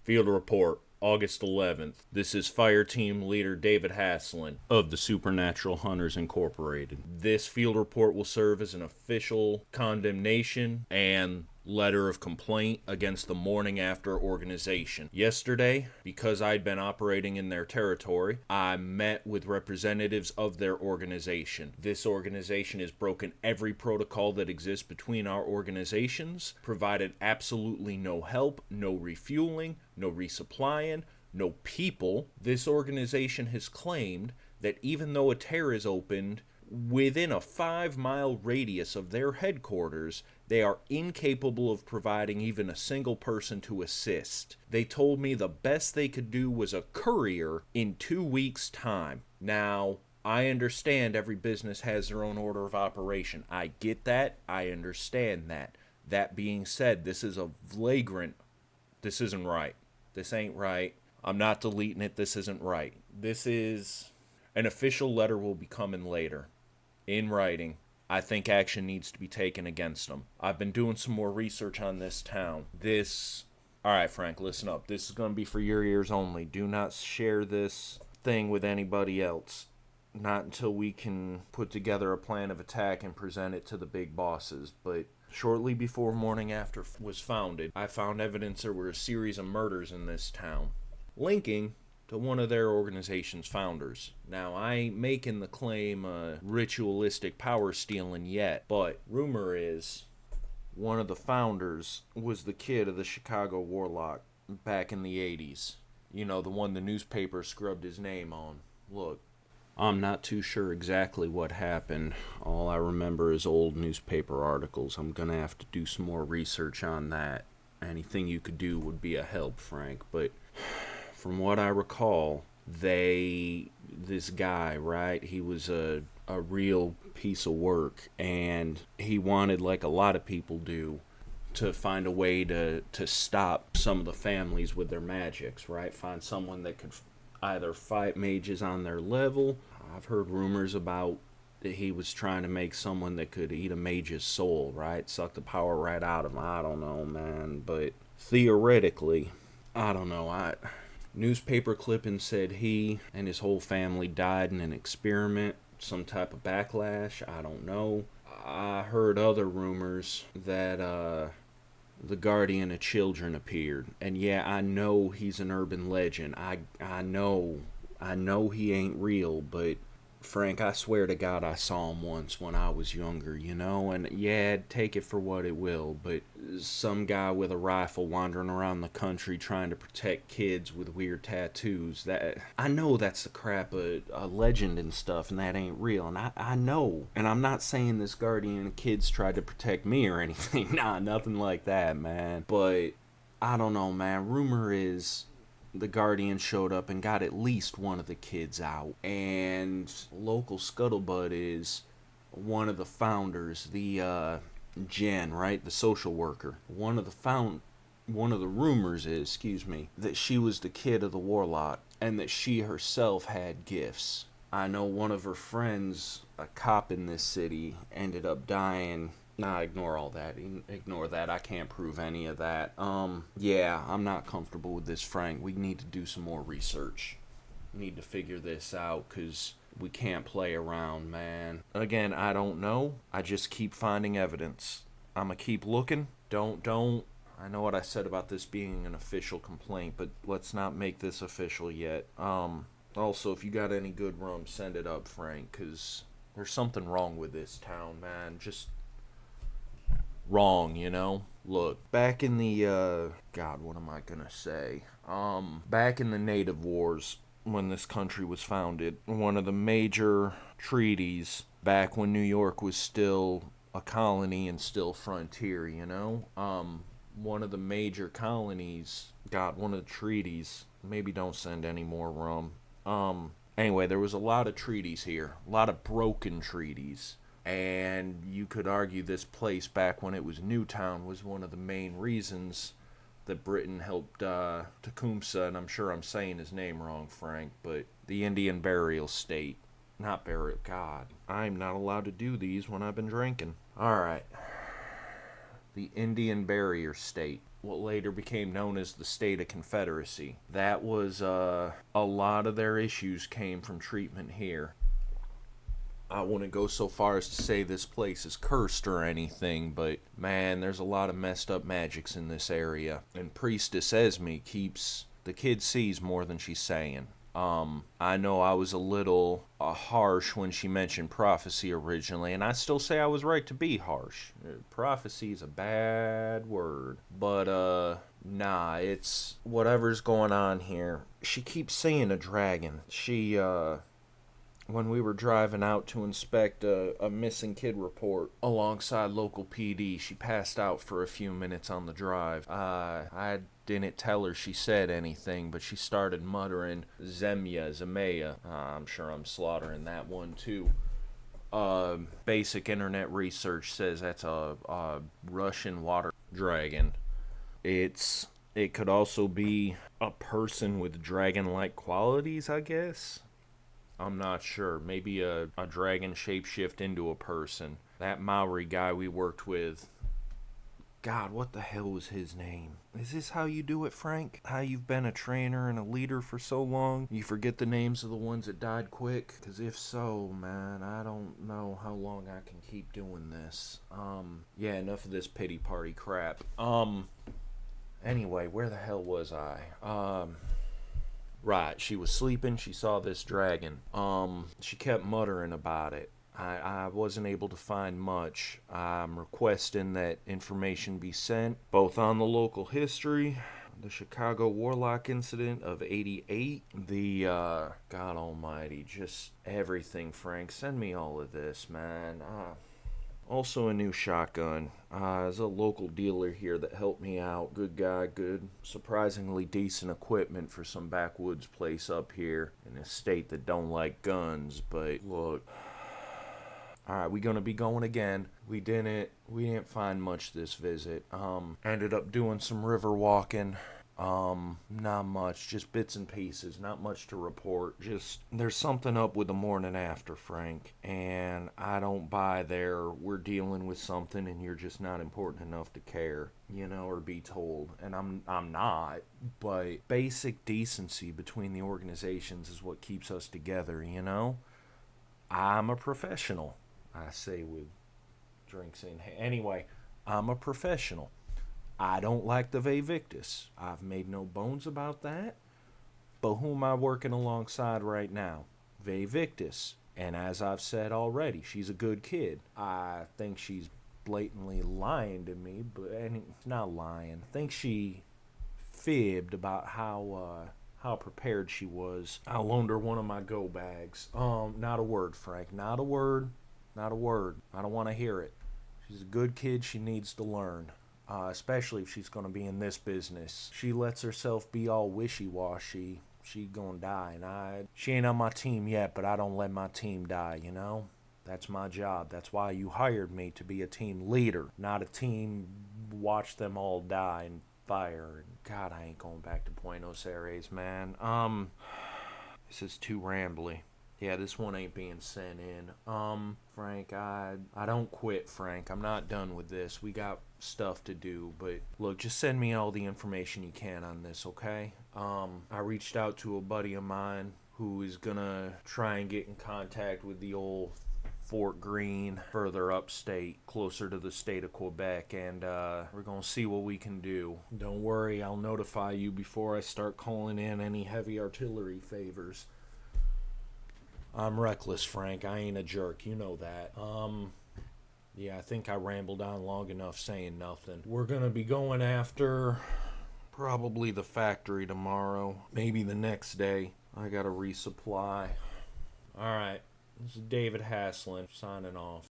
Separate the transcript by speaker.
Speaker 1: Field report, August 11th. This is Fire Team Leader David Haslin of the Supernatural Hunters Incorporated. This field report will serve as an official condemnation and letter of complaint against the Mourning After organization. Yesterday, because I'd been operating in their territory, I met with representatives of their organization. This organization has broken every protocol that exists between our organizations, provided absolutely no help, no refueling, no resupplying, no people. This organization has claimed that even though a tear is opened within a 5-mile radius of their headquarters, they are incapable of providing even a single person to assist. They told me the best they could do was a courier in 2 weeks' time. Now, I understand every business has their own order of operation. I get that. I understand that. That being said, this is a flagrant. This isn't right. This ain't right. I'm not deleting it. This isn't right. This is an official letter will be coming later. In writing, I think action needs to be taken against them. I've been doing some more research on this town. Alright, Frank, listen up. This is going to be for your ears only. Do not share this thing with anybody else. Not until we can put together a plan of attack and present it to the big bosses. But shortly before Mourning After was founded, I found evidence there were a series of murders in this town, linking to one of their organization's founders. Now, I ain't making the claim ritualistic power stealing yet, but rumor is one of the founders was the kid of the Chicago Warlock back in the 80s. You know, the one the newspaper scrubbed his name on. Look, I'm not too sure exactly what happened. All I remember is old newspaper articles. I'm gonna have to do some more research on that. Anything you could do would be a help, Frank, but from what I recall, this guy, right, he was a real piece of work, and he wanted, like a lot of people do, to find a way to stop some of the families with their magics, right? Find someone that could either fight mages on their level. I've heard rumors about that he was trying to make someone that could eat a mage's soul, right? Suck the power right out of him. I don't know, man, but theoretically, I don't know, newspaper clipping said he and his whole family died in an experiment, some type of backlash, I don't know. I heard other rumors that the guardian of children appeared. And yeah, I know he's an urban legend. I know he ain't real, but Frank, I swear to God I saw him once when I was younger, you know? And yeah, take it for what it will, but some guy with a rifle wandering around the country trying to protect kids with weird tattoos, that I know that's the crap of a legend and stuff, and that ain't real, and I know. And I'm not saying this guardian of kids tried to protect me or anything. Nah, nothing like that, man. But I don't know, man. Rumor is the Guardian showed up and got at least one of the kids out. And local scuttlebutt is one of the founders, the Jen, right, the social worker. One of the rumors is, that she was the kid of the warlock and that she herself had gifts. I know one of her friends, a cop in this city, ended up dying. Nah, ignore all that. Ignore that. I can't prove any of that. Yeah, I'm not comfortable with this, Frank. We need to do some more research. We need to figure this out, because we can't play around, man. Again, I don't know. I just keep finding evidence. I'ma keep looking. Don't. I know what I said about this being an official complaint, but let's not make this official yet. Also, if you got any good rum, send it up, Frank, because there's something wrong with this town, man. Just wrong, you know? Look, back in the, God, what am I gonna say? Back in the Native Wars, when this country was founded, one of the major treaties, back when New York was still a colony and still frontier, you know? One of the major colonies, one of the treaties, maybe don't send any more rum. Anyway, there was a lot of treaties here, a lot of broken treaties. And you could argue this place, back when it was Newtown, was one of the main reasons that Britain helped Tecumseh, and I'm sure I'm saying his name wrong, Frank, but the Indian burial state. Not burial, God. I'm not allowed to do these when I've been drinking. Alright. The Indian barrier state. what later became known as the State of Confederacy. That was, a lot of their issues came from treatment here. I wouldn't go so far as to say this place is cursed or anything, but man, there's a lot of messed up magics in this area. And Priestess Esme keeps the kid sees more than she's saying. I know I was a little harsh when she mentioned prophecy originally, and I still say I was right to be harsh. Prophecy is a bad word, but nah, it's whatever's going on here. She keeps seeing a dragon. When we were driving out to inspect a missing kid report alongside local PD, she passed out for a few minutes on the drive. I didn't tell her she said anything, but she started muttering Zemaya. I'm sure I'm slaughtering that one too. Basic internet research says that's a Russian water dragon. It could also be a person with dragon-like qualities, I guess. I'm not sure. Maybe a dragon shapeshift into a person. That Maori guy we worked with. God, what the hell was his name? Is this how you do it, Frank? How you've been a trainer and a leader for so long? You forget the names of the ones that died quick? Because if so, man, I don't know how long I can keep doing this. Yeah, enough of this pity party crap. Anyway, where the hell was I? Right, she was sleeping, she saw this dragon. She kept muttering about it. I wasn't able to find much. I'm requesting that information be sent, both on the local history, the Chicago Warlock incident of '88, the, God almighty, just everything, Frank. Send me all of this, man. Also a new shotgun. There's a local dealer here that helped me out. Good guy, good, surprisingly decent equipment for some backwoods place up here in a state that don't like guns. But look, alright, we gonna be going again. We didn't find much this visit. Ended up doing some river walking. Not much, just bits and pieces, not much to report. Just, there's something up with the Mourning After, Frank, and I don't buy there. We're dealing with something and you're just not important enough to care, or be told. And I'm not, but basic decency between the organizations is what keeps us together, I'm a professional, I say with drinks in hand. Anyway, I'm a professional. I don't like the Vivictus. I've made no bones about that. But who am I working alongside right now? Vivictus. And as I've said already, she's a good kid. I think she's blatantly lying to me, but not lying. I think she fibbed about how prepared she was. I loaned her one of my go bags. Not a word, Frank. Not a word. Not a word. I don't want to hear it. She's a good kid. She needs to learn. Especially if she's going to be in this business. She lets herself be all wishy-washy. She gonna die, and she ain't on my team yet, but I don't let my team die, That's my job. That's why you hired me, to be a team leader, not a team watch them all die and fire. And God, I ain't going back to Buenos Aires, man. This is too rambly. Yeah, this one ain't being sent in. Frank, I don't quit, Frank. I'm not done with this. We got stuff to do, but look, just send me all the information you can on this, okay? I reached out to a buddy of mine who is gonna try and get in contact with the old Fort Greene further upstate, closer to the state of Quebec, and we're gonna see what we can do. Don't worry, I'll notify you before I start calling in any heavy artillery favors. I'm reckless, Frank. I ain't a jerk. You know that. Yeah, I think I rambled on long enough saying nothing. We're gonna be going after probably the factory tomorrow. Maybe the next day. I gotta resupply. Alright. This is David Haslin signing off.